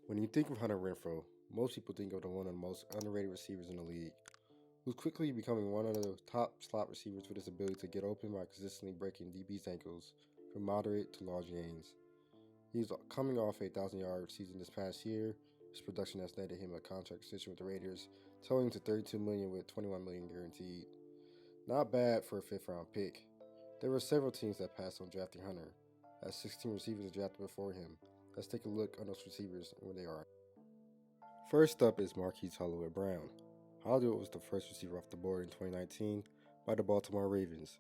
When you think of Hunter Renfrow, most people think of the one of the most underrated receivers in the league, who's quickly becoming one of the top slot receivers with his ability to get open by consistently breaking DB's ankles from moderate to large gains. He's coming off a 1,000-yard season this past year. His production has netted him a contract extension with the Raiders, totaling to $32 million with $21 million guaranteed. Not bad for a fifth-round pick. There were several teams that passed on drafting Hunter, as 16 receivers were drafted before him. Let's take a look on those receivers and where they are. First up is Marquise Brown. Hollywood was the first receiver off the board in 2019 by the Baltimore Ravens.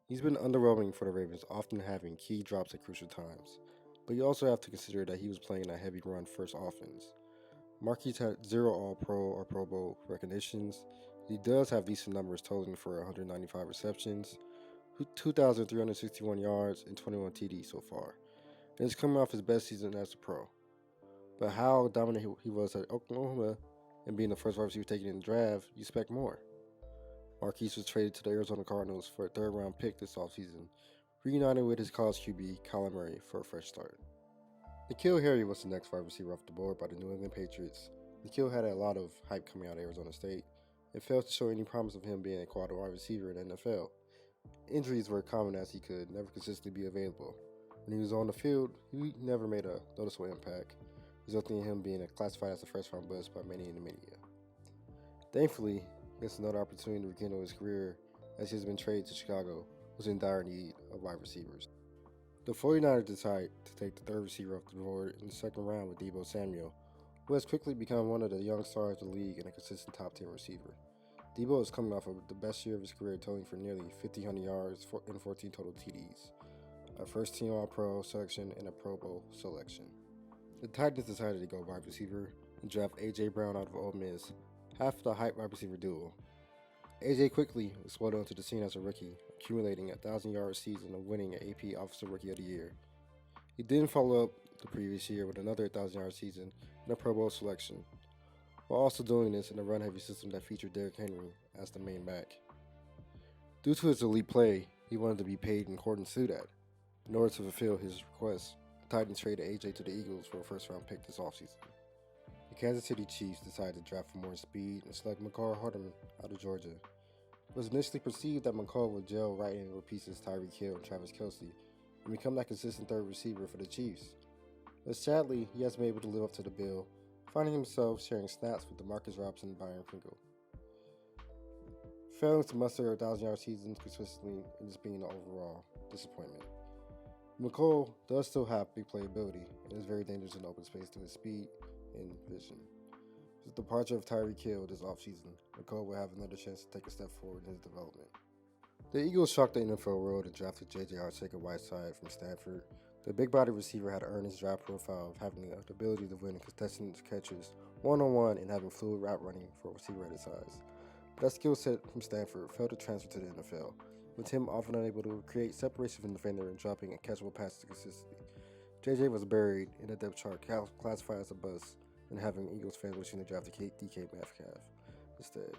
He's been underwhelming for the Ravens, often having key drops at crucial times, but you also have to consider that he was playing in a heavy run first offense. Marquise had 0 All-Pro or Pro Bowl recognitions. He does have decent numbers totaling for 195 receptions, 2,361 yards, and 21 TDs so far, and it's coming off his best season as a pro. But how dominant he was at Oklahoma and being the first wide receiver taken in the draft, you expect more. Marquise was traded to the Arizona Cardinals for a third-round pick this offseason, reunited with his college QB, Kyler Murray, for a fresh start. Mecole Hardman was the next wide receiver off the board by the New England Patriots. Mecole had a lot of hype coming out of Arizona State and failed to show any promise of him being a quality wide receiver in the NFL. Injuries were common as he could never consistently be available. When he was on the field, he never made a noticeable impact, resulting in him being classified as a first-round bust by many in the media. Thankfully, he gets another opportunity to rekindle his career as he has been traded to Chicago, who's in dire need of wide receivers. The 49ers decide to take the third receiver off the board in the second round with Deebo Samuel, who has quickly become one of the young stars of the league and a consistent top 10 receiver. Deebo is coming off of the best year of his career, totaling for nearly 1,500 yards and 14 total TDs, a first-team All-Pro selection, and a Pro Bowl selection. The Titans decided to go wide receiver and draft A.J. Brown out of Ole Miss, half the hype wide receiver duo. A.J. quickly exploded onto the scene as a rookie, accumulating a 1,000-yard season and winning an AP Offensive Rookie of the Year. He didn't follow up the previous year with another 1,000-yard season and a Pro Bowl selection, while also doing this in a run-heavy system that featured Derrick Henry as the main back. Due to his elite play, he wanted to be paid in accordance to that. In order to fulfill his request, the Titans traded A.J. to the Eagles for a first-round pick this offseason. The Kansas City Chiefs decided to draft for more speed and select Mecole Hardman out of Georgia. It was initially perceived that Mecole would gel right in with pieces Tyreek Hill and Travis Kelce and become that consistent third receiver for the Chiefs. But sadly, he hasn't been able to live up to the bill, finding himself sharing snaps with DeMarcus Robinson and Byron Pringle. Failing to muster 1,000-yard seasons consistently and just being an overall disappointment. Mecole does still have big playability and is very dangerous in open space due to his speed and vision. With the departure of Tyreek Hill this offseason, Mecole will have another chance to take a step forward in his development. The Eagles shocked the NFL world and drafted J.J. Arcega-Whiteside from Stanford. The big-body receiver had earned his draft profile of having the ability to win contested catches one-on-one and having fluid route running for a receiver at his size. But that skill set from Stanford failed to transfer to the NFL, with him often unable to create separation from the defender and dropping catchable passes consistently. J.J. was buried in the depth chart, classified as a bust, and having Eagles fans wishing to draft DK Metcalf instead.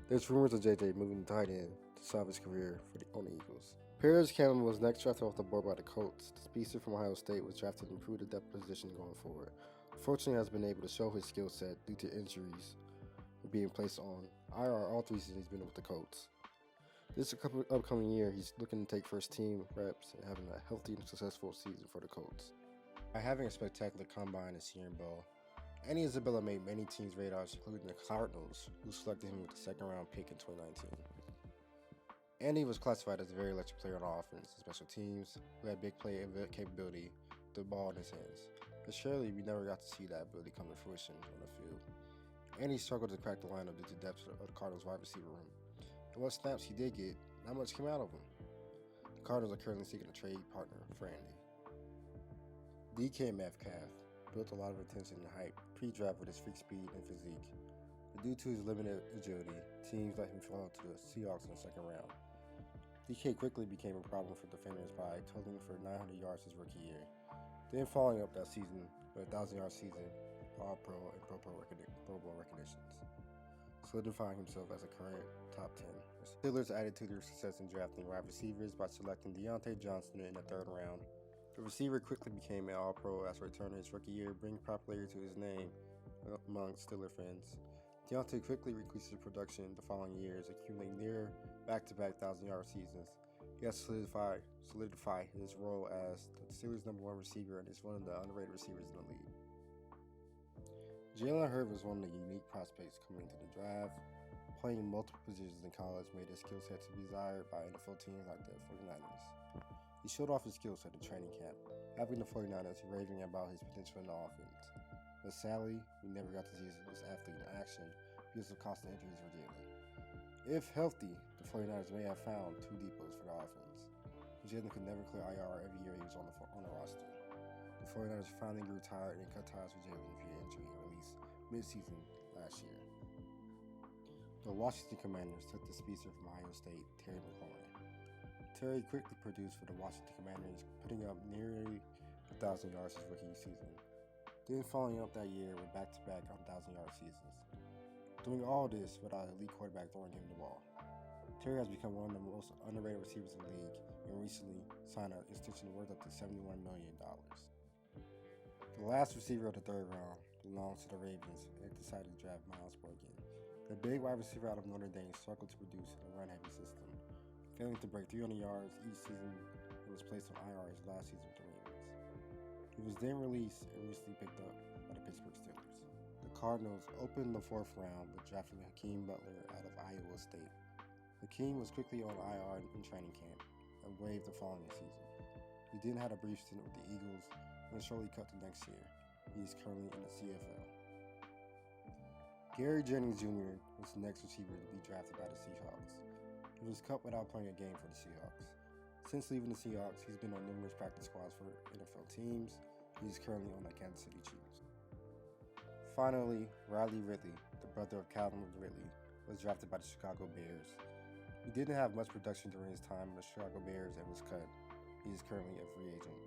There's rumors of JJ moving to tight end to solve his career on the Eagles. Campbell was next drafted off the board by the Colts. The speedster from Ohio State was drafted to improve the depth position going forward. Unfortunately, has been able to show his skill set due to injuries being placed on IR all 3 seasons he's been with the Colts. This upcoming year, he's looking to take first team reps and having a healthy and successful season for the Colts. By having a spectacular combine and Senior Bowl, Isabella made many teams' radars, including the Cardinals, who selected him with the second-round pick in 2019. Andy was classified as a very electric player on offense and special teams, who had big play capability with the ball in his hands. But surely we never got to see that ability come to fruition on the field. Andy struggled to crack the lineup due to the depth of the Cardinals' wide receiver room. And what snaps he did get, not much came out of him. The Cardinals are currently seeking a trade partner for Andy. DK Metcalf built a lot of attention and hype pre-draft with his freak speed and physique. But due to his limited agility, teams let him fall to the Seahawks in the second round. DK quickly became a problem for defenders by totaling for 900 yards his rookie year, then following up that season with a 1,000-yard season, All-Pro and Pro Bowl recognitions, solidifying himself as a current top 10. The Steelers added to their success in drafting wide receivers by selecting Diontae Johnson in the third round, The receiver quickly became an All-Pro after returning his rookie year, bringing popularity to his name among Steeler fans. Diontae quickly increased his production the following years, accumulating near back-to-back 1,000-yard seasons. He has solidified his role as the Steelers' #1 receiver and is one of the underrated receivers in the league. Jalen Hurd was one of the unique prospects coming into the draft. Playing multiple positions in college made his skill set to be desired by NFL teams like the 49ers. He showed off his skill set in training camp, having the 49ers raving about his potential in the offense. But sadly, we never got to see this athlete in action because of constant injuries for Jalen. If healthy, the 49ers may have found two Deebos for the offense. But Jalen could never clear IR every year he was on the roster. The 49ers finally grew tired and cut ties with Jalen via injury and release mid-season last year. The Washington Commanders took the speedster from Ohio State, Terry McLaurin. Terry quickly produced for the Washington Commanders, putting up nearly 1,000 yards his rookie season. Then following up that year with back-to-back 1,000-yard seasons. Doing all this without an elite quarterback throwing him the ball. Terry has become one of the most underrated receivers in the league and recently signed an extension worth up to $71 million. The last receiver of the third round belongs to the Ravens and decided to draft Miles Boykin. The big wide receiver out of Notre Dame struggled to produce in a run-heavy system, failing to break 300 yards each season and was placed on IR his last season with the Ravens. He was then released and recently picked up by the Pittsburgh Steelers. The Cardinals opened the 4th round with drafting Hakeem Butler out of Iowa State. Hakeem was quickly on IR in training camp and waived the following season. He then had a brief stint with the Eagles and was shortly cut the next year. He is currently in the CFL. Jennings Jr. was the next receiver to be drafted by the Seahawks. He was cut without playing a game for the Seahawks. Since leaving the Seahawks, he's been on numerous practice squads for NFL teams. He is currently on the Kansas City Chiefs. Finally, Ridley, the brother of Calvin Ridley, was drafted by the Chicago Bears. He didn't have much production during his time with the Chicago Bears and was cut. He is currently a free agent.